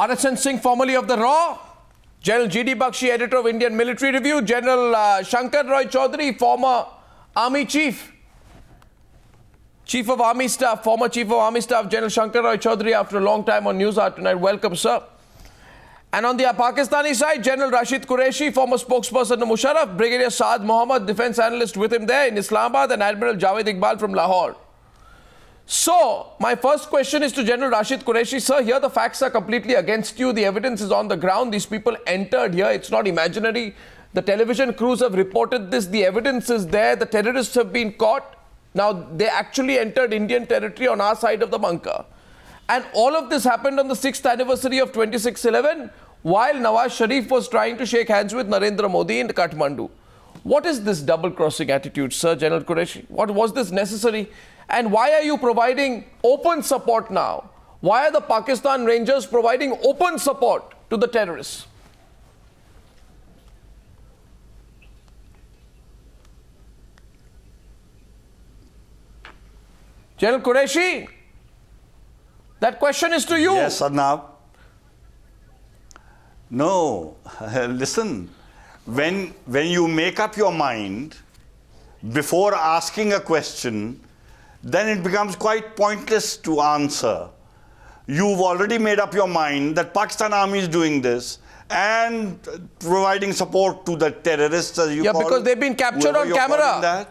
RSN Singh, formerly of the RAW, General G.D. Bakshi, editor of Indian Military Review, General Shankar Roy Chowdhury, former Army Chief of Army Staff, former Chief of Army Staff, General Shankar Roy Chowdhury, after a long time on Newshour tonight. Welcome, sir. And on the Pakistani side, General Rashid Qureshi, former spokesperson to Musharraf, Brigadier Saad Mohammed, defense analyst with him there in Islamabad, and Admiral Javed Iqbal from Lahore. So, my first question is to General Rashid Qureshi. Sir, here the facts are completely against you. The evidence is on the ground. These people entered here. It's not imaginary. The television crews have reported this. The evidence is there. The terrorists have been caught. Now, they actually entered Indian territory on our side of the bunker. And all of this happened on the 6th anniversary of 26/11, while Nawaz Sharif was trying to shake hands with Narendra Modi in Kathmandu. What is this double-crossing attitude, Sir General Qureshi? What was this necessary? And why are you providing open support now? Why are the Pakistan Rangers providing open support to the terrorists? General Qureshi, that question is to you. Yes, Arnab. No, listen, when you make up your mind before asking a question, then it becomes quite pointless to answer. You've already made up your mind that Pakistan Army is doing this and providing support to the terrorists, as you call it. Yeah, because they've been captured on camera.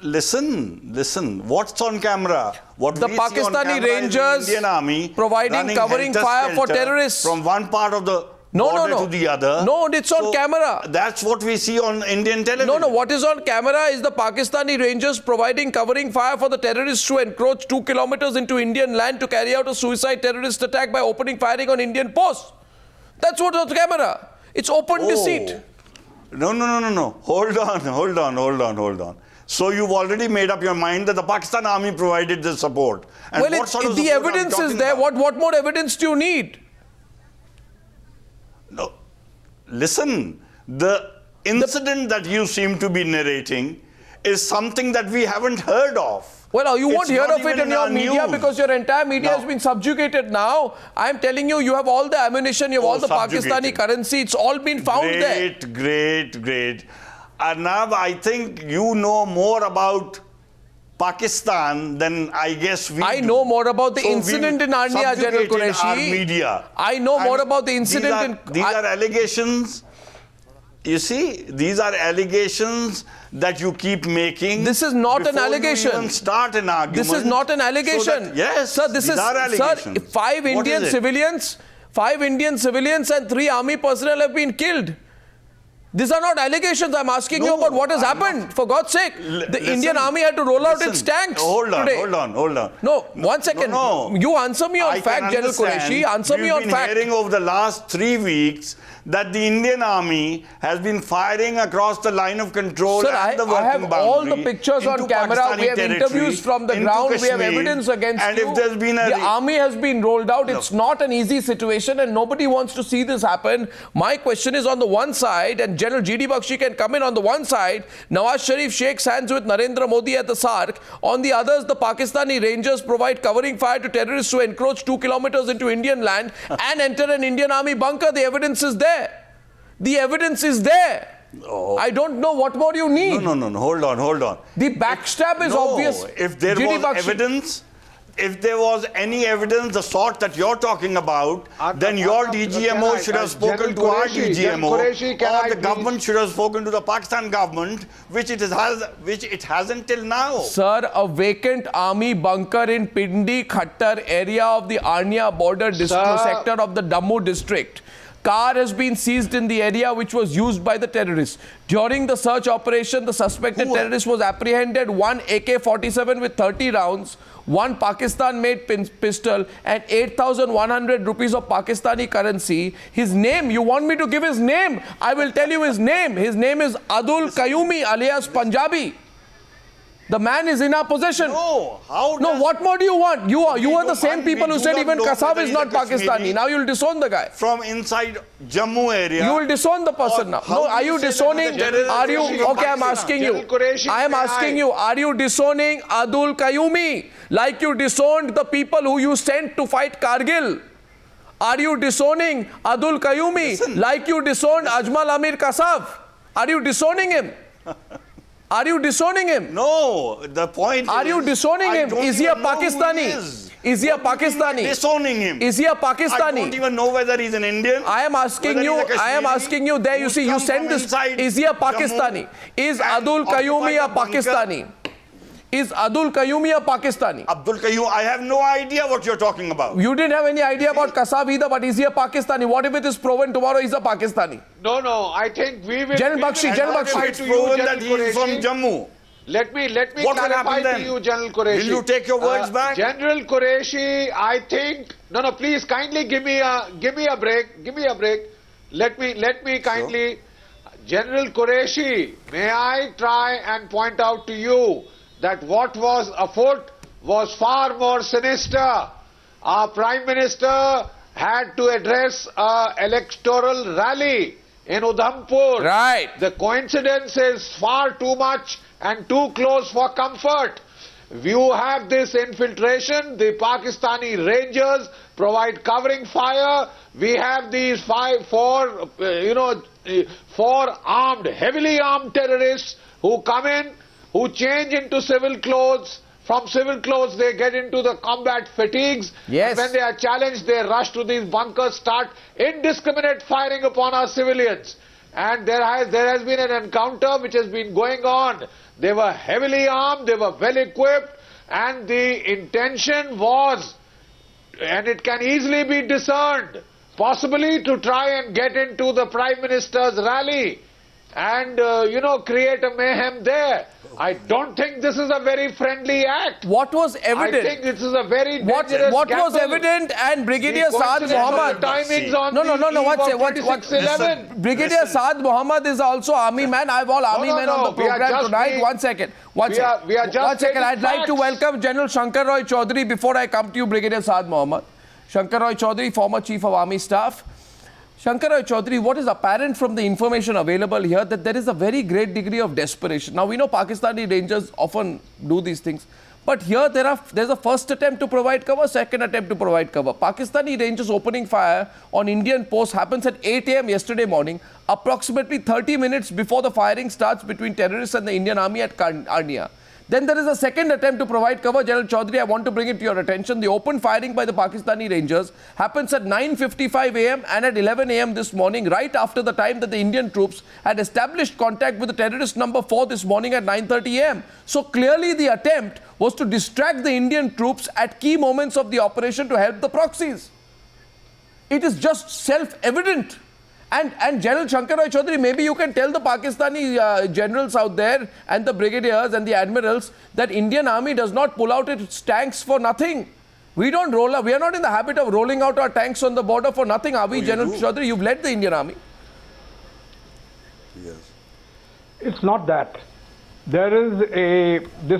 Listen, what's on camera? What the we Pakistani see on Rangers Indian Army providing covering fire for terrorists. From one part of the border to the other. No, it's on camera. That's what we see on Indian television. No, what is on camera is the Pakistani Rangers providing covering fire for the terrorists who encroach 2 kilometers into Indian land to carry out a suicide terrorist attack by opening firing on Indian posts. That's what's on camera. It's open deceit. No. Hold on. So you've already made up your mind that the Pakistan Army provided this support. And well, the evidence is there. What more evidence do you need? No. Listen, the incident that you seem to be narrating is something that we haven't heard of. Well, you won't hear of it in your media because your entire media has been subjugated now. I'm telling you, you have all the ammunition, you have all the Pakistani currency. It's all been found there. Great. Arnab, I think you know more about Pakistan than I guess we I do. know more about the incident in Arnia, General Qureshi. Our media. I know more about the incident These are allegations. You see, these are allegations that you keep making. This is not an allegation. You even start an argument. This is not an allegation. Yes, sir, these are allegations. Sir, five Indian civilians and 3 army personnel have been killed. These are not allegations. I'm asking you about what has happened. For God's sake, the Indian Army had to roll out its tanks today. Hold on. No, 1 second. No. You answer me on fact, General Qureshi. Answer me on fact. We've been hearing over the last 3 weeks that the Indian Army has been firing across the line of control and the working boundary. I have all the pictures on camera. We have interviews from the ground. Kashmir, we have evidence against and you. If there's been the army has been rolled out. No. It's not an easy situation and nobody wants to see this happen. My question is on the one side, and General G.D. Bakshi can come in on the one side. Nawaz Sharif shakes hands with Narendra Modi at the Sark. On the others, the Pakistani Rangers provide covering fire to terrorists who encroach 2 kilometers into Indian land and enter an Indian Army bunker. The evidence is there. The evidence is there. Oh. I don't know what more you need. No. Hold on. The backstab is obvious. If there was evidence, if there was any evidence, the sort that you're talking about, then your DGMO should have spoken to our DGMO, or the government should have spoken to the Pakistan government, which it hasn't till now. Sir, a vacant army bunker in Pindi Khattar area of the Arnia border sector of the Jammu district. Car has been seized in the area which was used by the terrorists. During the search operation, the suspected terrorist was apprehended. 1 AK-47 with 30 rounds, 1 Pakistan-made pistol and 8,100 rupees of Pakistani currency. His name, you want me to give his name? I will tell you his name. His name is Adul Qayyumi alias Punjabi. The man is in our possession. No, what more do you want? You are the same people who said even Kasab is not Pakistani. Now you'll disown the guy. From inside Jammu area. You will disown the person now. No, are you disowning? Are you? Okay, I'm asking you. I am asking you, are you disowning Adul Qayyumi like you disowned the people who you sent to fight Kargil? Are you disowning Abdul Qayyumi like you disowned Ajmal Amir Kasab? Are you disowning him? Are you disowning him? No, the point Are you disowning him? Is he a Pakistani? Is he a Pakistani? Disowning him. Is he a Pakistani? I don't even know whether he's an Indian. I am asking you, there you see, you send this. Is he a Pakistani? Is Abdul Qayyumi a Pakistani? Is Abdul Qayyumi a Pakistani? Abdul Qayyum, I have no idea what you're talking about. You didn't have any idea about Kasab either, but is he a Pakistani? What if it is proven tomorrow he's a Pakistani? No, I think we will... General Bakshi. It's proven that he is from Jammu. Let me What will clarify happen then? to you, General Qureshi. Will you take your words back? General Qureshi, I think... No, please kindly give me a break. Let me kindly... General Qureshi, may I try and point out to you that what was afoot was far more sinister. Our Prime Minister had to address an electoral rally in Udhampur. Right. The coincidence is far too much and too close for comfort. You have this infiltration, the Pakistani Rangers provide covering fire. We have these four armed, heavily armed terrorists who come in, who change into civil clothes. From civil clothes, they get into the combat fatigues. Yes. And when they are challenged, they rush to these bunkers, start indiscriminate firing upon our civilians. And there has been an encounter which has been going on. They were heavily armed, they were well equipped, and the intention was, and it can easily be discerned, possibly to try and get into the Prime Minister's rally and, create a mayhem there. I don't think this is a very friendly act. What was evident? I think this is a very dangerous What was gamble. evident, and Brigadier Saad Mohammed... Brigadier Saad Mohammed is also army man. I have all army men on the program tonight. One second. One second. I'd like to welcome General Shankar Roy Chowdhury before I come to you, Brigadier Saad Mohammed. Shankar Roy Chowdhury, former Chief of Army Staff. Shankar Roy Chowdhury, what is apparent from the information available here, that there is a very great degree of desperation. Now, we know Pakistani Rangers often do these things, but here there's a first attempt to provide cover, second attempt to provide cover. Pakistani Rangers opening fire on Indian post happens at 8 a.m. yesterday morning, approximately 30 minutes before the firing starts between terrorists and the Indian Army at Arnia. Then there is a second attempt to provide cover. General Chowdhury, I want to bring it to your attention. The open firing by the Pakistani Rangers happens at 9:55 a.m. and at 11 a.m. this morning, right after the time that the Indian troops had established contact with the terrorist number 4 this morning at 9:30 a.m. So clearly the attempt was to distract the Indian troops at key moments of the operation to help the proxies. It is just self-evident. And General Shankar Roy Chowdhury, maybe you can tell the Pakistani generals out there and the brigadiers and the admirals that Indian Army does not pull out its tanks for nothing. We don't roll up. We are not in the habit of rolling out our tanks on the border for nothing, are we, General Chowdhury? You've led the Indian Army. Yes. It's not that. This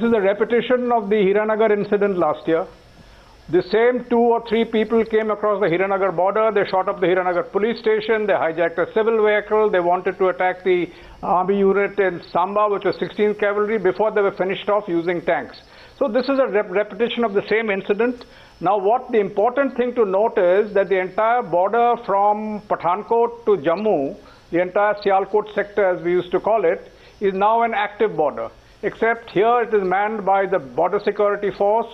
is a repetition of the Hiranagar incident last year. The same 2 or 3 people came across the Hiranagar border. They shot up the Hiranagar police station. They hijacked a civil vehicle. They wanted to attack the army unit in Samba, which was 16th Cavalry, before they were finished off using tanks. So this is a repetition of the same incident. Now, what the important thing to note is that the entire border from Pathankot to Jammu, the entire Sialkot sector, as we used to call it, is now an active border. Except here it is manned by the border security force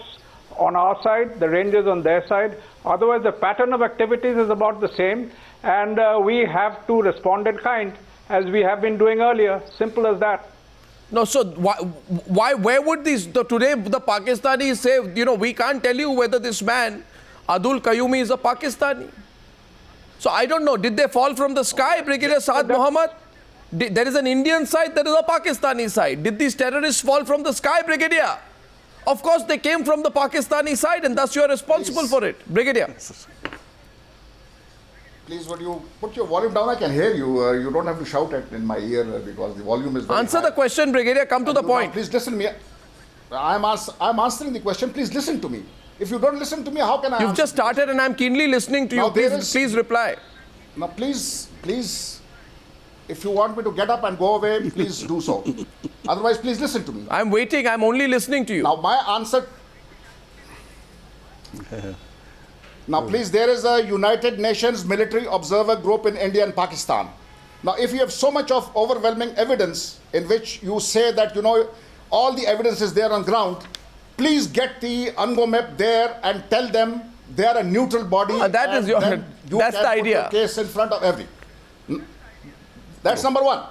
on our side, the Rangers on their side. Otherwise, the pattern of activities is about the same, and we have to respond in kind, as we have been doing earlier. Simple as that. No, so where would today the Pakistanis say, we can't tell you whether this man, Abdul Qayyumi, is a Pakistani. So I don't know, did they fall from the sky, Brigadier Saad Mohammed? There is an Indian side, there is a Pakistani side. Did these terrorists fall from the sky, Brigadier? Of course, they came from the Pakistani side, and thus you are responsible for it. Brigadier. Please, would you put your volume down? I can hear you. You don't have to shout in my ear because the volume is very Answer high. the question, Brigadier. Come to the point. Please listen to me. I'm answering the question. Please listen to me. If you don't listen to me, how can I You've answer just started, and I'm keenly listening to you. Please reply. Now, please, if you want me to get up and go away, please do so. Otherwise, please listen to me. I'm waiting. I'm only listening to you. Now, my answer... Now, please, there is a United Nations military observer group in India and Pakistan. Now, if you have so much of overwhelming evidence in which you say that, all the evidence is there on ground, please get the UNGO there and tell them they are a neutral body. That is then you that's can the put idea. your case in front of That's number one.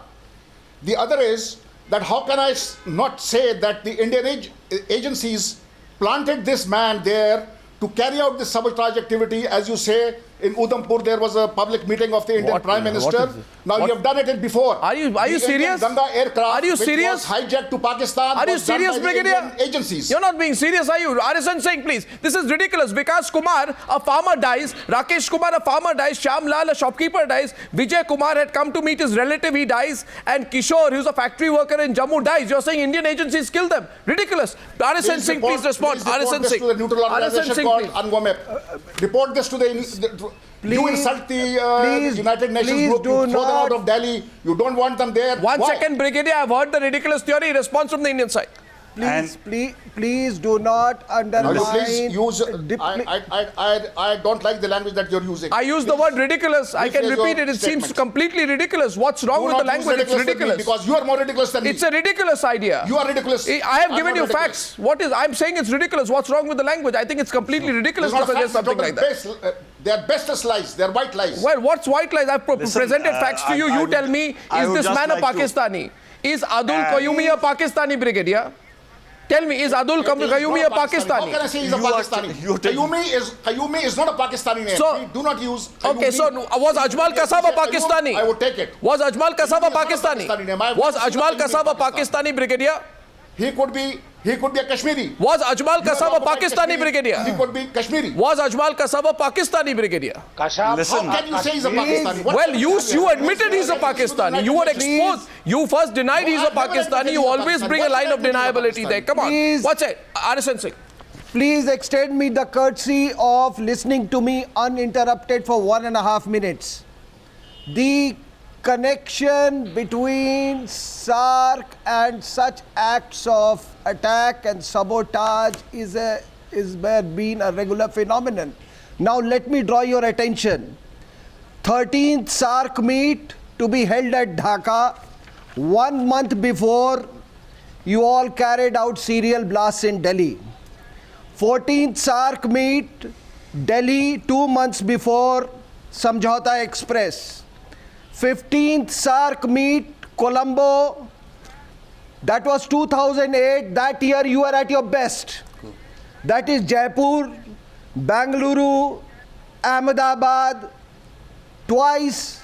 The other is that how can I not say that the Indian agencies planted this man there to carry out this sabotage activity? As you say, in Udhampur there was a public meeting of the Indian Prime Minister. Now you have done it before. Are you serious? Ganga aircraft, Are you which serious? was hijacked to Pakistan. Are you was done serious, by the Brigadier? Indian agencies. You're not being serious, are you? RSN saying, please, this is ridiculous. Vikas Kumar, a farmer, dies. Rakesh Kumar, a farmer, dies. Shyam Lal, a shopkeeper, dies. Vijay Kumar had come to meet his relative, he dies. And Kishore, who's a factory worker in Jammu, dies. You're saying Indian agencies kill them. Ridiculous. RSN Singh, please respond. RSN This Singh. to the neutral organization called UNGO. Report this to the you insult the United Nations group, you throw them out of Delhi, you don't want them there. One second, Brigadier, I've heard the ridiculous theory. Response from the Indian side. Please do not undermine. Please use. I don't like the language that you're using. I use the word ridiculous. I can repeat it. It seems statements. completely ridiculous. What's wrong with the language? It's ridiculous. Because you are more ridiculous than me. It's a ridiculous idea. You are ridiculous. I have given you facts. I'm saying it's ridiculous. What's wrong with the language? I think it's completely ridiculous to suggest something like that. They are bestest lies. They are white lies. Well, what's white lies? I've presented facts to you. You tell me, is this man a Pakistani? Is Adul Qayyumi a Pakistani, Brigadier? Tell me, is Adul Qayyumi a Pakistani? How can I say he's a Pakistani? Qayyumi is not a Pakistani name. So, do not use Qayyumi. Okay, so was Ajmal Kasab a Pakistani? I would take it. Was Ajmal Kasab a Pakistani? Was Ajmal Kasab a Pakistani, Brigadier? He could be a Kashmiri. Was Ajmal Kasab a Pakistani, Brigadier? He could be Kashmiri. Was Ajmal Kasab a Pakistani, Brigadier? Listen. How can you say he's a Pakistani? Well, you admitted he's a Pakistani. You were exposed. You first denied he's a Pakistani. You always bring a line of deniability there. Come on. What's it? RSN Singh. Please extend me the courtesy of listening to me uninterrupted for 1.5 minutes. The connection between Sark and such acts of attack and sabotage is been a regular phenomenon. Now let me draw your attention. 13th Sark meet to be held at Dhaka. 1 month before, you all carried out serial blasts in Delhi. 14th Sark meet, Delhi, 2 months before, Samjhauta Express. 15th Sark meet, Colombo, that was 2008. That year you were at your best. That is Jaipur, Bangalore, Ahmedabad, twice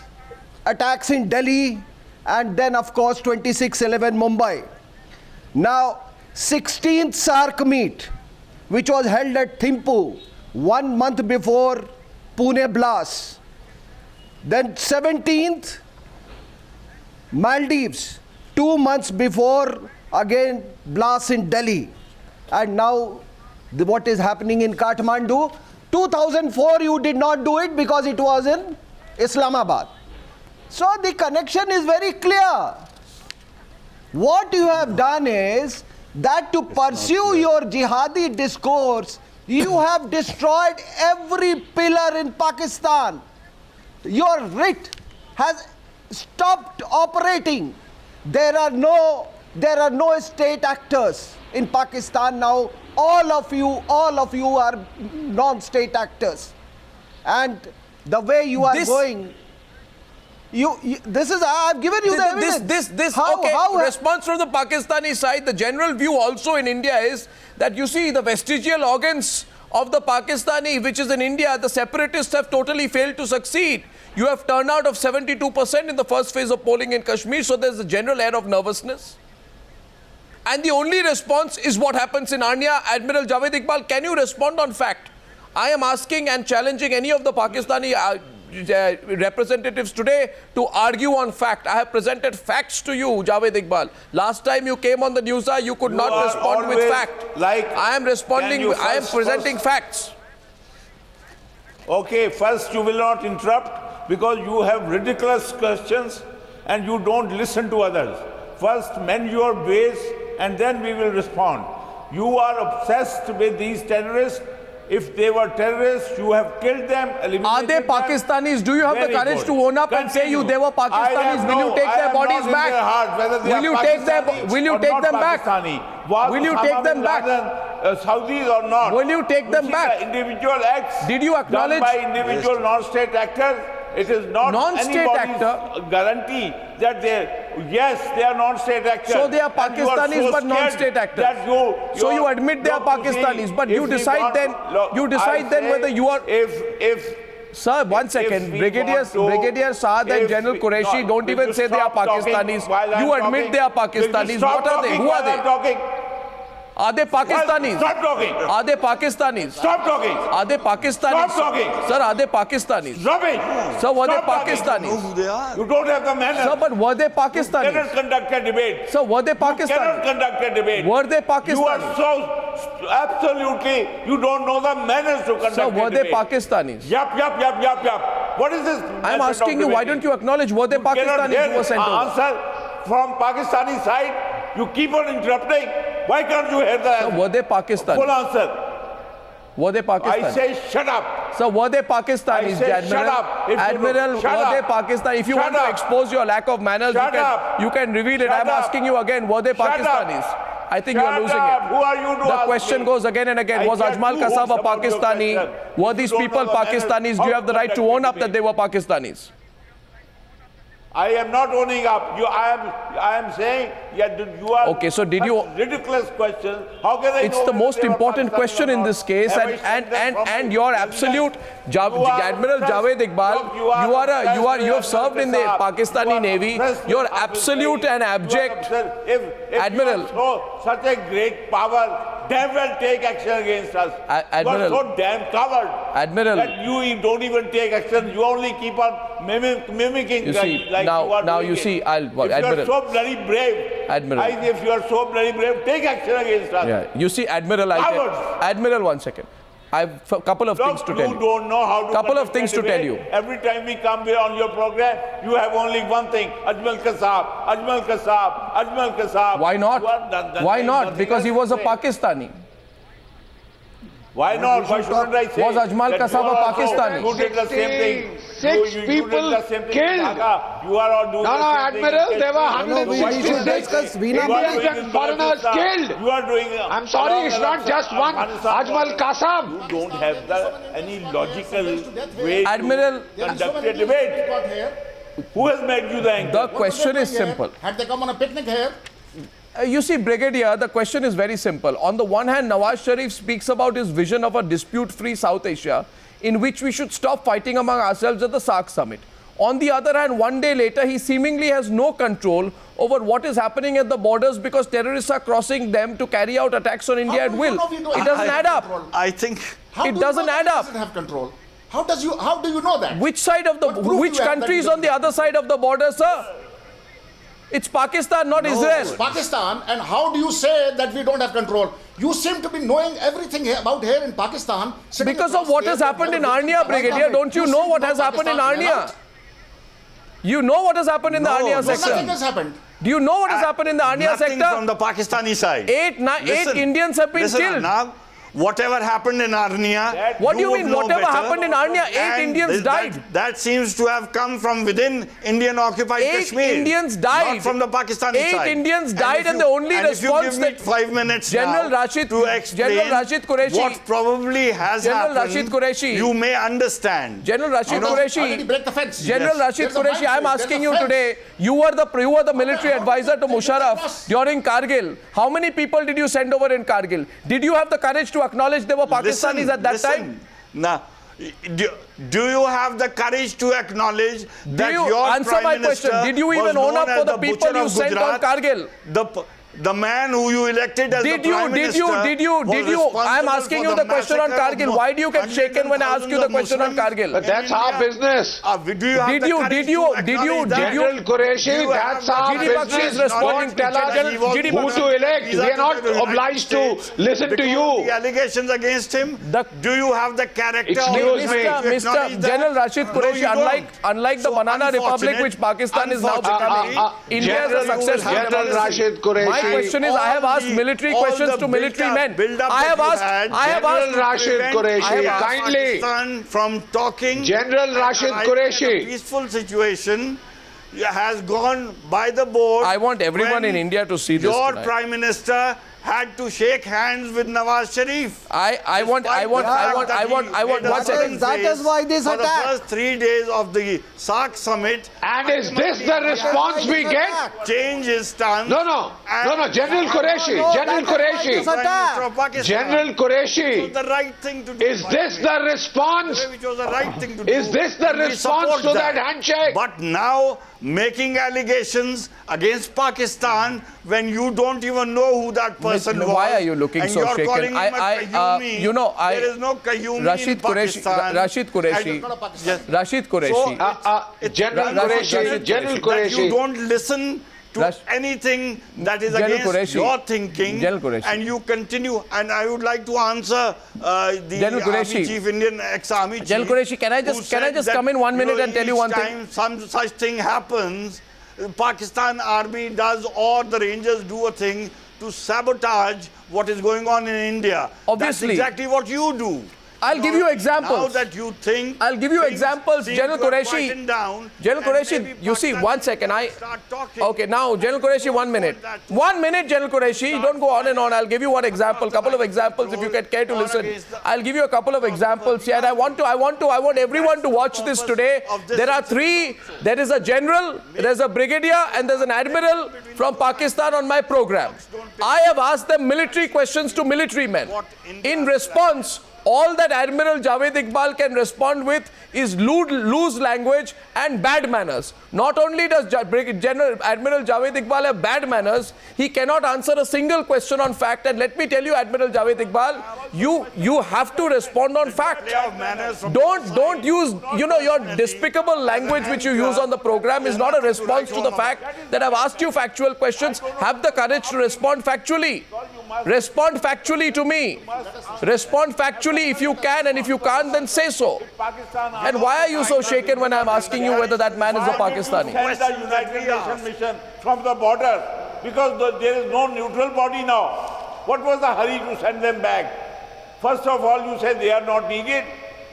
attacks in Delhi, and then of course 26/11 Mumbai. Now 16th Sark meet, which was held at Thimphu 1 month before Pune blast. Then 17th, Maldives, 2 months before, again blast in Delhi. And now what is happening in Kathmandu? 2004 you did not do it because it was in Islamabad. So the connection is very clear. What you have done is that to pursue your jihadi discourse, you have destroyed every pillar in Pakistan. Your writ has stopped operating. There are no state actors in Pakistan now. All of you are non-state actors. And the way you are going, I've given you the evidence. Response from the Pakistani side, the general view also in India is that you see the vestigial organs of the Pakistani, which is in India, the separatists have totally failed to succeed. You have turnout of 72% in the first phase of polling in Kashmir, so there's a general air of nervousness. And the only response is what happens in Arnia. Admiral Javed Iqbal, can you respond on fact? I am asking and challenging any of the Pakistani representatives today to argue on fact. I have presented facts to you, Javed Iqbal. Last time you came on the Newshour, you could not respond with fact. I am presenting facts. Okay, first you will not interrupt because you have ridiculous questions and you don't listen to others. First mend your ways and then we will respond. You are obsessed with these terrorists If they were terrorists, you have killed them, eliminated Are they them. Pakistanis? Do you have the Very courage good. to own up and say Continue. they were Pakistanis? Will you take their bodies back? Will you take them back? Will you take them back? Saudis or not? Will you take them back? The individual acts Did you acknowledge- done by individual non-state actors? It is not Non-state anybody's actor? guarantee that they are non-state actors. So they are And you are Pakistanis so but scared non-state actors. that So you admit they are Pakistanis, but you decide then whether you are. If Sir, one second. we Brigadier Saad and General Qureshi don't even say they are Pakistanis. You admit they are Pakistanis. What are they? Who are they? Are they Pakistanis? Stop talking. Are they Pakistanis? Stop talking. Are they Pakistanis? Stop talking. Sir, are they Pakistanis? Stop it. Sir, were they Stop talking. Pakistanis? Who they are? You don't have the manners. Sir, but were they You cannot Pakistanis? conduct a debate. Sir, were they Cannot Pakistanis? conduct a debate. Were they You are Pakistanis? so absolutely, you don't know the manners to conduct Sir, a were they debate. Pakistanis? Yup. What is this? I'm asking you, why don't you acknowledge were they Pakistanis who were sent over? Answer from Pakistani side. You keep on interrupting. Why can't you hear the Sir, were they full Pakistanis? answer? Were they I Pakistanis? say shut up. Sir, were they Pakistanis? I say Admiral? shut up. If you Admiral, don't- shut were they up. Pakistani? If you Shut want to up. expose your lack of manners, Shut up. you can reveal it. Shut I'm up. asking you again, were they Shut up. Pakistanis? I think you are Shut losing up. it. Who are you to The ask question me? goes again and again. I Was get Ajmal two Kasab a votes about your Pakistani? question. Were You these don't people know the manners Pakistanis? Do you how have the to right to conduct own a up that they were Pakistanis? I am not owning up. I am saying you are. Okay, so did such you- ridiculous question? How can I? It's know the whether most they were important Pakistani question or in not? this case, Have I sent them from and my your residence? absolute You are Admiral press- Javed Iqbal, look, you have served in the Pakistani Navy. You're absolute and abject. If Admiral. you are such a great power, damn well take action against us. Admiral. You are so damn covered. Admiral. That you don't even take action. You only keep on mimicking. You see, like now- you are now doing you it. see, If you are Admiral. so bloody brave. Admiral. If you are so bloody brave, take action against us. Yeah, you see, Admiral, Cowards. Admiral, one second. I have a couple of things Look, to tell you you. don't know how to Couple of conduct a things to tell debate. you. Every time we come here on your program, you have only one thing: Ajmal Kasab, Ajmal Kasab, Ajmal Kasab. Why not? You are done Why not? nothing Because he else was to a say. Pakistani. Why not? Why shouldn't I say? Was Ajmal that Kasab you a are also- Pakistani? You did the same thing. Six You did people the same thing in killed. Dhaka. You are all doing No, the no, same thing in Admiral, there were Kashmir. No, we 166 should discuss Veena You are Indians doing and in foreigners Balochistan. killed. You are doing. I'm sorry, it's not just one. Ajmal Kasab. You don't have any logical way Admiral, to conduct a debate. Got here. Who has made you the anchor? the question is simple. Had they come on a picnic here? You see, Brigadier, the question is very simple. On the one hand, Nawaz Sharif speaks about his vision of a dispute-free South Asia in which we should stop fighting among ourselves at the Sark Summit. On the other hand, one day later, he seemingly has no control over what is happening at the borders because terrorists are crossing them to carry out attacks on India How at do you will. know we don't It doesn't have add up. control? I think How It do you doesn't know that add he up. doesn't have control? How do you know that? Which side of the, What proof which do you have that country he is on the doesn't? other side of the border, sir? It's Pakistan, not Israel. Pakistan, and how do you say that we don't have control? You seem to be knowing everything about here in Pakistan. sitting Because of across what there has with happened in never Arnia, visited Brigadier. Pakistan. Don't you know seem what to has happened in Pakistan Arnia? out. You know what has happened in the Arnia No, nothing section. has happened. Do you know what has happened in the Arnia nothing sector? from the Pakistani side. Eight Indians have been listen, killed. Now, whatever happened in Arnia, What do you would mean, know whatever better. happened in Arnia? 8 And Indians died. That seems to have come from within Indian occupied 8 Kashmir. Indians died. Not from the Pakistani 8 side. Indians And died if and you- the only and response if you give me that 5 minutes General now Rashid- to explain General Rashid Qureshi- what probably has General happened, Rashid Qureshi- you may understand. General Rashid Already Qureshi, break the fence. General Yes. Rashid There's a Qureshi, I'm fence. asking There's you a today, you were the military advisor to Musharraf during Kargil. How many people did you send over in Kargil? Did you have the courage to acknowledge they were Pakistanis at that time? Now, do you have the courage to acknowledge that you your answer Prime my Minister question? Did you was even own known up as for the the people butcher you of sent on Gujarat? Kargil? The man who you elected as the Prime Minister was I'm responsible asking for you the question on massacre of Kargil. Why do you get shaken when I ask you the question on Muslims Kargil? But that's in our India? business. Do you have Did the you- courage did to you- acknowledge did you- that? did you- General Qureshi, Do you have that's the our GD courage Bakshi is business. responding Don't to tell us General GD who Bakshi. to elect. We are not obliged to listen to Because you. the allegations against him, The- do you have the character Excuse of me. to Mr. acknowledge that? General Rashid No, Qureshi, you don't. unlike the So Banana Republic, unfortunate- which Pakistan is now unfortunately, becoming, India is a General successful General democracy. Rashid Qureshi. My question is, I have asked military questions to military men. I have asked General Rashid Qureshi, kindly. Pakistan from talking. General Rashid in a Qureshi. peaceful situation has gone by the board. I want everyone in India to see this Your tonight. Prime Minister had to shake hands with Nawaz Sharif. I want 1 second. That is why this for attack. the first 3 days of the Sark Summit. And is this the response we get? Change his stance. No, General Qureshi, General Qureshi. Prime Minister of Pakistan. General It Qureshi, was the right thing to do. is this the response? Which was the right thing to do. Is this the And we response support to that handshake? But now making allegations against Pakistan when you don't even know who that person was. Why are you looking and so you're shaken? calling him a Qayyumi. There is no Qayyumi Rashid in Qureshi, Pakistan. Rashid Qureshi, Yes. Rashid Qureshi. General Qureshi, General That Qureshi. you don't listen to anything that is General against Qureshi. your thinking, General Qureshi. and you continue. And I would like to answer the General Qureshi. Army Chief, Indian ex-Army Chief. General Qureshi, can I just that, come in 1 minute and tell you one thing? Each time some such thing happens, Pakistan Army does, or the Rangers do a thing to sabotage what is going on in India. Obviously. That's exactly what you do. I'll give you Now examples. that you think, I'll give you things examples, seem General to have Qureshi. quietened down, General and Qureshi, maybe you see, Pakistan 1 second. start talking. Okay, now, General Qureshi, 1 minute. 1 minute, General Qureshi. Don't go on and on. I'll give you one example, couple of examples if you can care to listen. I'll give you a couple of examples here. And I want everyone to watch this today. There are three. There is a general, there's a brigadier, and there's an admiral from Pakistan on my program. I have asked them military questions to military men. In response, all that Admiral Javed Iqbal can respond with is loose language and bad manners. Not only does General Admiral Javed Iqbal have bad manners, he cannot answer a single question on fact. And let me tell you, Admiral Javed Iqbal, you have to respond on fact. Don't use, your despicable language which you use on the program is not a response to the fact that I've asked you factual questions. Have the courage to respond factually. Respond factually to me. Respond factually if you can, and if you can't, then say so. And why are you so shaken when I'm asking you whether that man is a Pakistani? Send the United Nations mission from the border because there is no neutral body now. What was the hurry to send them back? First of all, you said they are not needed,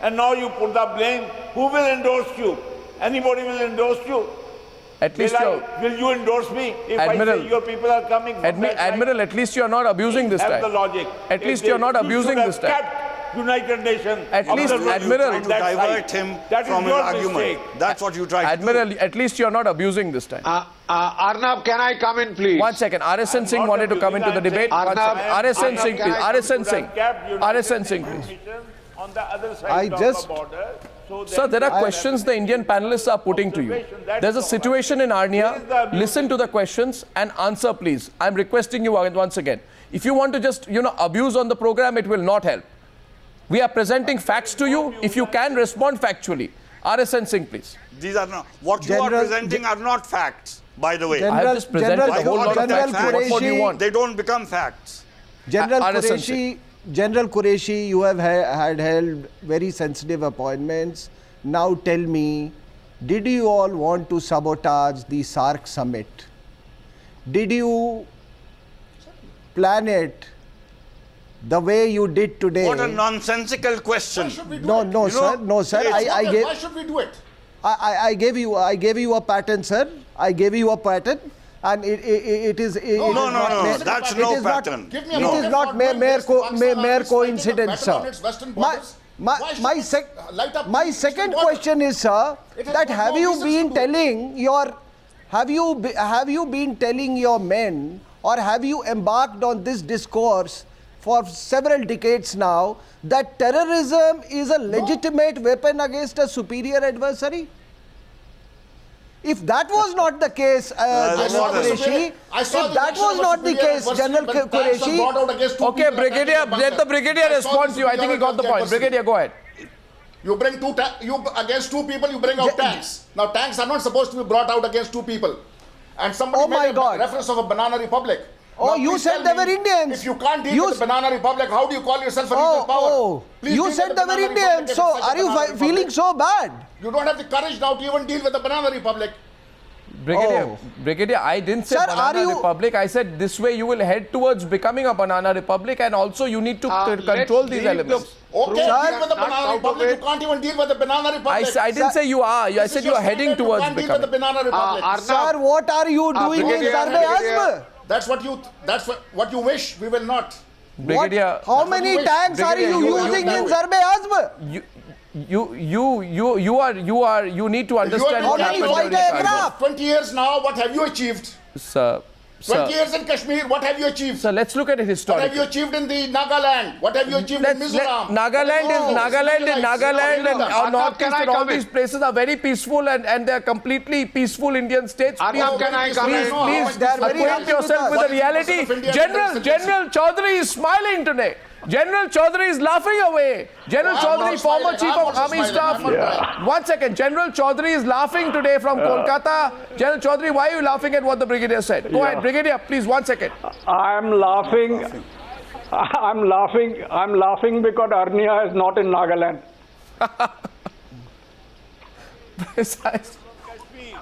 and now you put the blame. Who will endorse you? Anybody will endorse you? At least will you endorse me if Admiral, I say your people are coming from that Admiral, side? at least you're not abusing this Have time. the logic. At least you're not abusing this time. Kept United Nations. At least, Admiral, to divert him from his argument. That's what you tried to Admiral, do. at least you're not abusing this time. Arnab, can I come in, please? 1 second. RSN Singh wanted to come into the debate. RSN Singh, please. RSN Singh. RSN Singh, please. On the other side I of just- the border. So Sir, there are questions the Indian panelists are putting to you. There's a situation in Arnia. Listen to the questions and answer, please. I'm requesting you once again. If you want to just, abuse on the program, it will not help. We are presenting facts to you. If you can, respond factually. RSN Singh, please. These are not, what you are presenting are not facts, by the way. I have just presented a whole lot of facts. What more do you want? They don't become facts. General RSN Qureshi, General Qureshi, you have had held very sensitive appointments. Now tell me, did you all want to sabotage the Sark Summit? Did you plan it the way you did today? What a nonsensical question. Why should we do No, it? no, sir. No, sir. Why should we do it? I gave you a pattern, sir. I gave you a pattern. And it is No, that's no pattern. Give me a It moment. is not mere coincidence, sir. My second question is, sir, that have you been telling your men, or have you embarked on this discourse for several decades now, that terrorism is a legitimate weapon against a superior adversary? If that was not the case, General Qureshi, if that was not the case, General Qureshi, Okay, Brigadier, let the Brigadier respond to you. I think he got the point. Brigadier, go ahead. You bring against two people, you bring out tanks. Now tanks are not supposed to be brought out against two people. And somebody made a reference of a banana republic. Oh, Now, you please said tell they me, were Indians. If you can't deal with the banana republic, how do you call yourself a regional power? Oh, Please you deal said with they the were banana Indians. republic So if it's such are a you banana feeling republic. so bad? You don't have the courage now to even deal with the banana republic. Brigadier, I didn't say Sir, banana republic. I said this way you will head towards becoming a banana republic, and also you need to control these elements. Okay, Sir, deal with the banana republic. You can't even deal with the banana republic. I didn't say you are. I said you are heading towards You can't deal with the becoming. banana republic. Sir, what are you doing in Brigadier, Zarbe-Azm? That's what you wish. We will not. Brigadier, How many wish. tanks are Brigadier, you you- using you- in Zarbe-Azm? you need to You understand have what been happened fighting during fighter Kashmir. aircraft. 20 years now. What have you achieved? Sir, 20 years in Kashmir. What have you achieved? sir, let's look at it What have you historically. achieved in the Nagaland? What have you achieved in Mizoram? Nagaland and Arnav, Northeast can I and all come in? these places are very peaceful and they are completely peaceful Indian states. Arnav, can I come in? Please They are very acquaint happy with yourself us. with the 40% reality. of India General is Chowdhury is smiling today. General Chowdhury is laughing away. General I'm Chowdhury, not former smiling. Chief I'm of also Army smiling. Staff. I'm not crying. One second. General Chowdhury is laughing today from Kolkata. General Chowdhury, why are you laughing at what the Brigadier said? Go ahead, Brigadier, please, 1 second. I'm laughing. I'm laughing because Arnia is not in Nagaland.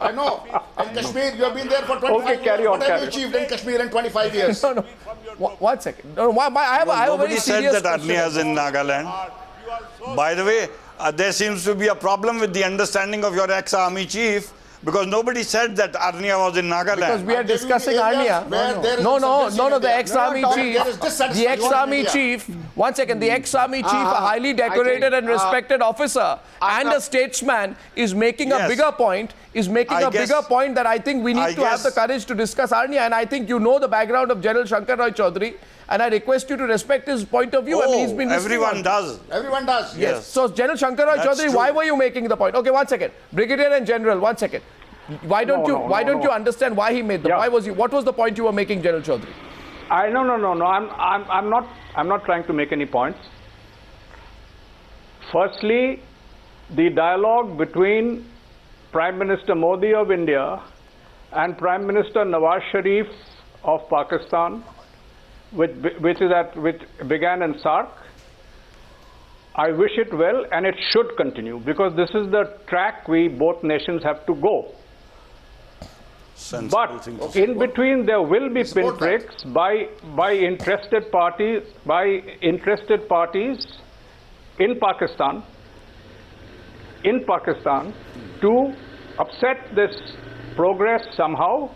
I know. In Kashmir, you have been there for 25 Okay, carry years. on, What have carry you on. achieved in Kashmir in 25 years? No. 1 second. No, I have a Nobody very said serious that question. Arnia is in Nagaland. By the way, there seems to be a problem with the understanding of your ex-army chief, because nobody said that Arnia was in Nagaland. Because we are I'm giving discussing you areas Arnia. where there is No, insurgency in the India. ex-army No, chief, there is dissatisfaction the ex-army in India. chief, 1 second, the ex-army chief, a highly decorated and respected officer and a statesman is making a Yes. bigger point, that I think we need to have the courage to discuss Arnia, and I think you know the background of General Shankar Roy Chowdhury, and I request you to respect his point of view. I mean, he's been listening everyone on- does. Everyone does. Yes. So, General Shankar Roy That's Chowdhury, true. why were you making the point? Okay, 1 second. Brigadier and General, 1 second. Why don't you understand why he made the? Yeah. What was the point you were making, General Chowdhury? I'm not trying to make any points. Firstly, the dialogue between Prime Minister Modi of India and Prime Minister Nawaz Sharif of Pakistan, which began in Sark. I wish it well, and it should continue, because this is the track we both nations have to go. Sensible But thing to say. in between, there will be Support that. pinpricks by interested parties in Pakistan to upset this progress somehow.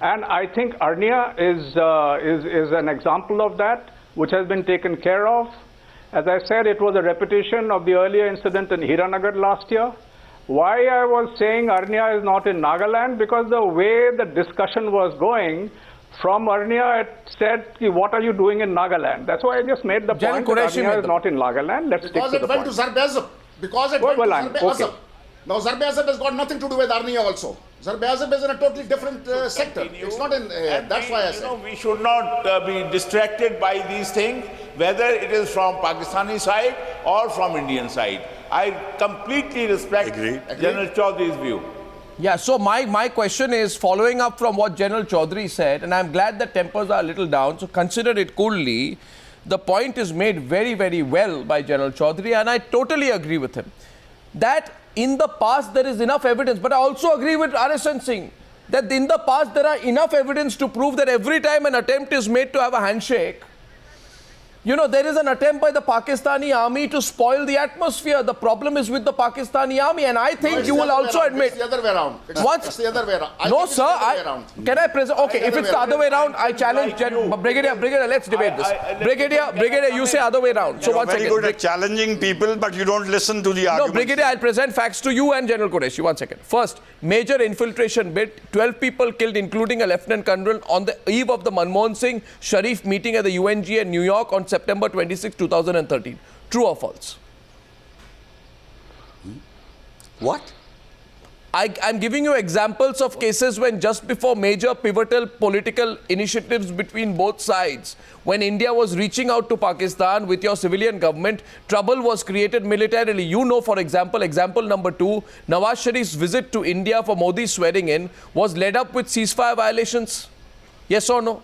And I think Arnia is an example of that, which has been taken care of. As I said, it was a repetition of the earlier incident in Hiranagar last year. Why I was saying Arnia is not in Nagaland, because the way the discussion was going, from Arnia it said, what are you doing in Nagaland? That's why I just made the General point that Qureshi made Arnia the is not in Nagaland. Let's Because stick it to the went point. to Zarbe-Azm. Because it Well, went to Zarbe-Azm. okay. Now, Zarbe-Azm has got nothing to do with Arnia also. Zarbe-Azm is in a totally different sector. It's not in... that's why I said. We should not be distracted by these things, whether it is from Pakistani side or from Indian side. I completely respect Agreed. General Chowdhury's view. Yeah, so my question is, following up from what General Chowdhury said, and I'm glad that tempers are a little down, so consider it coolly. The point is made very, very well by General Chowdhury, and I totally agree with him. That in the past there is enough evidence, but I also agree with RSN Singh that in the past there are enough evidence to prove that every time an attempt is made to have a handshake, you know, there is an attempt by the Pakistani army to spoil the atmosphere. The problem is with the Pakistani army, and I think It's you the will other way also around. admit. It's the other way around. It's the other way around. I No, think it's sir. the other way around. Can I present? Okay, if it's the other way around, I challenge Brigadier. Let's debate this. Brigadier, you say other way around. So You're one very second. good at challenging people, but you don't listen to the No, arguments. Brigadier, I'll present facts to you and General Qureshi. 1 second. First, major infiltration bit, 12 people killed, including a Lieutenant Colonel, on the eve of the Manmohan Singh Sharif meeting at the UNG in New York on September 26, 2013. True or false? What? I'm giving you examples of cases when just before major pivotal political initiatives between both sides, when India was reaching out to Pakistan with your civilian government, trouble was created militarily. You know, for example, example number 2, Nawaz Sharif's visit to India for Modi's swearing in was led up with ceasefire violations. Yes or no?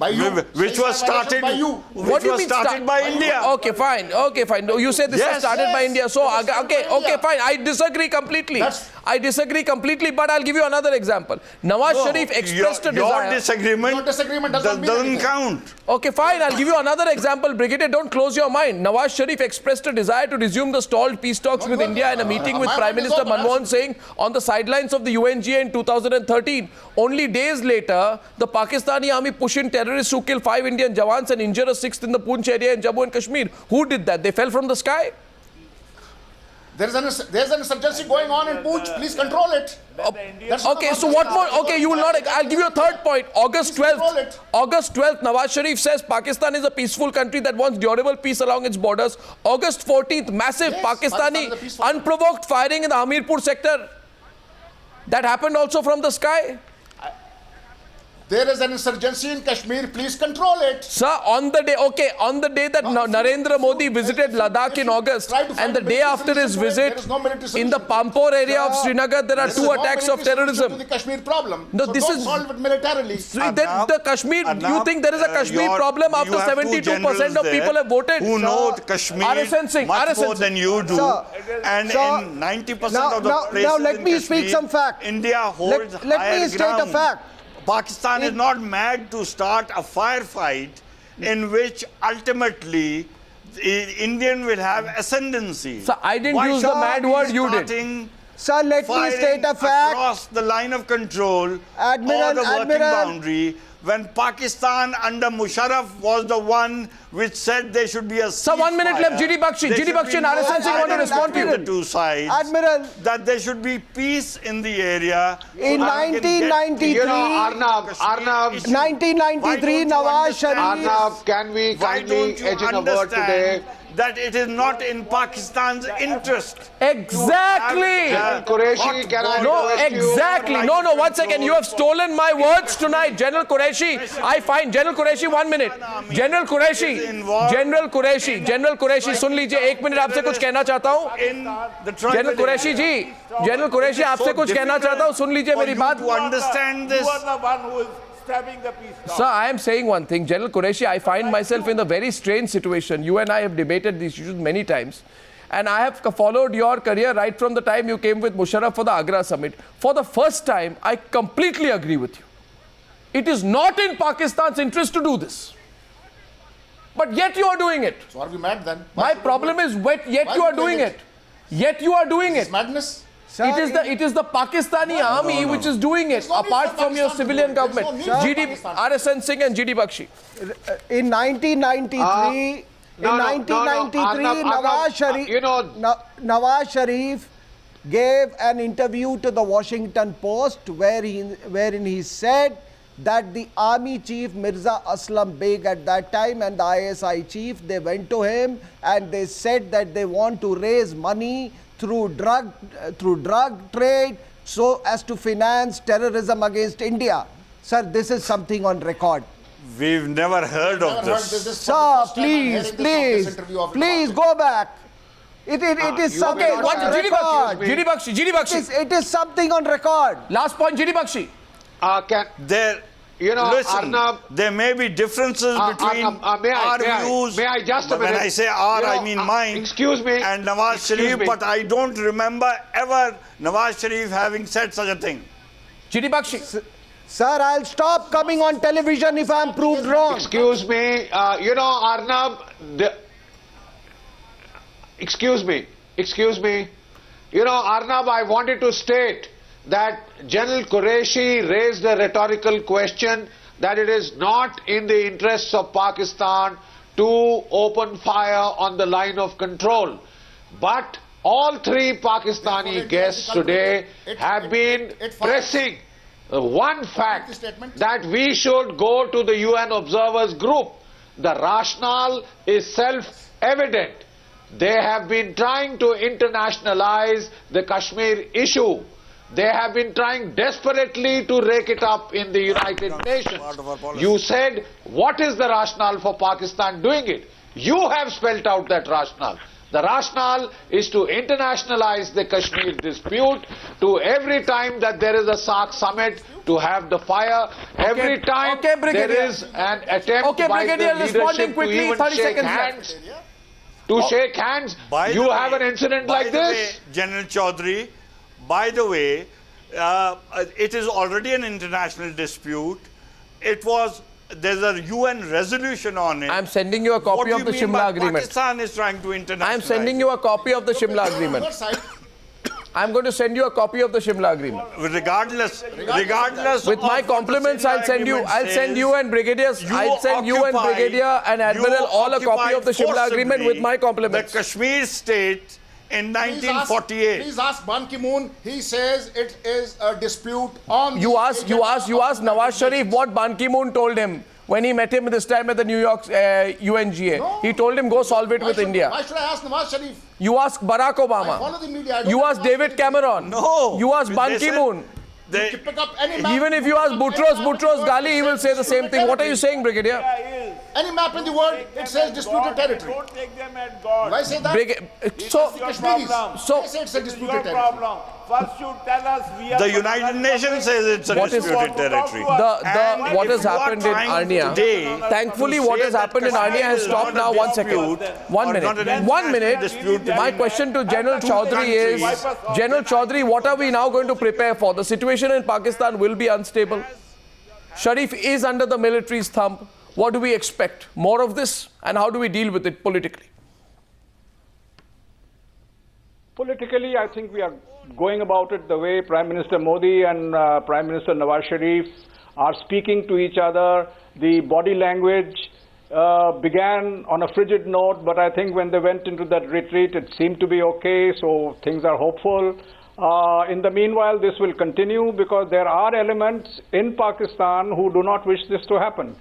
By you. Which was started by you. Which was started by India. Okay, fine. Okay, fine. No, you say this was started by India. So, okay, fine. I disagree completely. I disagree completely, but I'll give you another example. Nawaz Sharif expressed a desire. Your disagreement doesn't count. Okay, fine. I'll give you another example. Brigadier, don't close your mind. Nawaz Sharif expressed a desire to resume the stalled peace talks with India in a meeting with Prime Minister Manmohan Singh on the sidelines of the UNGA in 2013. Only days later, the Pakistani army pushed in terrorists who killed 5 Indian jawans and injured a 6th in the Poonch area in Jammu and Kashmir. Who did that? They fell from the sky? There's an insurgency going on in Poonch. Please control it. Okay, so what more? Okay, you will not. I'll give you a third point. August 12th. August 12th, Nawaz Sharif says Pakistan is a peaceful country that wants durable peace along its borders. August 14th, massive Pakistani unprovoked firing in the Hamirpur sector. That happened also from the sky. There is an insurgency in Kashmir. Please control it. Sir, on the day that Narendra Modi visited Ladakh in August, and the day after his visit in the Pampore area of Srinagar, there are 2 attacks of terrorism. The Kashmir problem. No, so this don't is solve it militarily. The Kashmir. You think there is a Kashmir problem after 72% of people have voted? Who know Kashmir much more than you do, and in 90% of the places now let me in speak Kashmir, some fact. India holds higher Let me state a ground. fact. Pakistan is not mad to start a firefight in which ultimately the Indian will have ascendancy. So I didn't use the mad word, you did. Sir, let me state a fact. Across the line of control Admiral, or the working boundary, when Pakistan under Musharraf was the one which said there should be a ceasefire. So 1 minute left. GD Bakshi and RSN Singh want to respond to you. The two sides. Admiral, that there should be peace in the area. in 1993, You know, Arnab, 1993, Nawaz Sharif. Arnab, can we edge in a word today? That it is not in Pakistan's interest. Exactly. Qureshi, can I No, request you? exactly. No, 1 second. You have stolen my words tonight. General Qureshi, I find General Qureshi 1 minute. General Qureshi, सुन लीजिए 1 minute आपसे कुछ कहना चाहता हूँ. General Qureshi जी, General Qureshi आपसे कुछ कहना चाहता हूँ. सुन लीजिए मेरी बात. To understand this. You are the one who is stabbing the peace talk. Sir, I am saying one thing. General Qureshi, I find myself in a very strange situation. You and I have debated these issues many times. And I have followed your career right from the time you came with Musharraf for the Agra Summit. For the first time, I completely agree with you. It is not in Pakistan's interest to do this. But yet you are doing it. So are we mad then? My problem is yet you are doing it. Yet you are doing it. Madness. Sir, It is the Pakistani army which is doing it, apart from your civilian government. RSN Singh and GD Bakshi. In 1993, Nawaz Sharif gave an interview to the Washington Post wherein he said that the army chief Mirza Aslam Beg at that time and the ISI chief, they went to him and they said that they want to raise money through drug trade so as to finance terrorism against India. Sir, this is something on record. We've never heard of this. Sir, please go back. It is something on record. GD Bakshi. It is something on record. Last point, GD Bakshi. Listen, Arnab, there may be differences between our views. May I just a minute? When I say our, I mean mine. Excuse me. And Nawaz Sharif, but I don't remember ever Nawaz Sharif having said such a thing. GD Bakshi. Sir, I'll stop coming on television if I'm proved wrong. Excuse me. Arnab, excuse me. Arnab, I wanted to state that General Qureshi raised a rhetorical question that it is not in the interests of Pakistan to open fire on the line of control. But all 3 Pakistani guests today have been pressing one fact that we should go to the UN observers group. The rationale is self-evident. They have been trying to internationalize the Kashmir issue. They have been trying desperately to rake it up in the United Nations. You said, what is the rationale for Pakistan doing it? You have spelled out that rationale. The rationale is to internationalize the Kashmir dispute, to every time that there is a Sark Summit, to have the fire. Every time there is an attempt by the leadership to even shake hands. To shake hands, you have an incident like this? General Chowdhury, by the way, it is already an international dispute. There's a UN resolution on it. I'm sending you a copy of the Shimla Agreement. Pakistan is trying to internationalize. I'm sending you a copy of the Shimla Agreement. I'm going to send you a copy of the Shimla Agreement. Regardless with my compliments, I'll send you and Brigadiers, I'll send you and Brigadier and Admiral all a copy of the Shimla Agreement with my compliments. The Kashmir state in 1948. Please ask Ban Ki-moon. He says it is a dispute on. You ask Nawaz Sharif what Ban Ki-moon told him when he met him this time at the New York UNGA. No. He told him go solve it with India. Why should I ask Nawaz Sharif? You ask Barack Obama. I follow the media. You ask David Cameron. No. You ask Ban Ki-moon. Pick up any map. Even if you ask Boutros Ghali, he will say the same thing. What are you saying, Brigadier? Any map in the world, it says disputed territory. Don't take them at God. Why say that? So I say it's a disputed territory. First you tell us we are... The United Nations says it's a disputed territory. What has happened in Arnia, thankfully what has happened in Arnia has stopped now. 1 second. 1 minute. 1 minute. My question to General Chowdhury is, General Chowdhury, what are we now going to prepare for? The situation in Pakistan will be unstable. Sharif is under the military's thumb. What do we expect? More of this? And how do we deal with it politically? Politically, I think we are going about it the way Prime Minister Modi and Prime Minister Nawaz Sharif are speaking to each other. The body language began on a frigid note, but I think when they went into that retreat, it seemed to be okay, so things are hopeful. In the meanwhile, this will continue because there are elements in Pakistan who do not wish this to happen.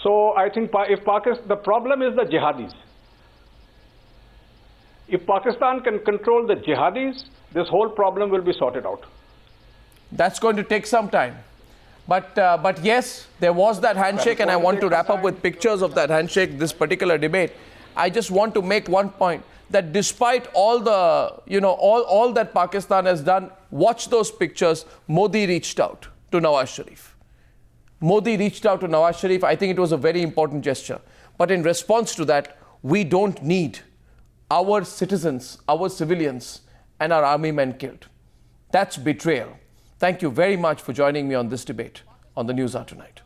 So I think the problem is the jihadis. If Pakistan can control the jihadis, this whole problem will be sorted out. That's going to take some time. But yes, there was that handshake, and I want to wrap up with pictures of that handshake, this particular debate. I just want to make one point, that despite all the, all that Pakistan has done, watch those pictures, Modi reached out to Nawaz Sharif. Modi reached out to Nawaz Sharif. I think it was a very important gesture. But in response to that, we don't need our citizens, our civilians, and our army men killed. That's betrayal. Thank you very much for joining me on this debate on the Newshour tonight.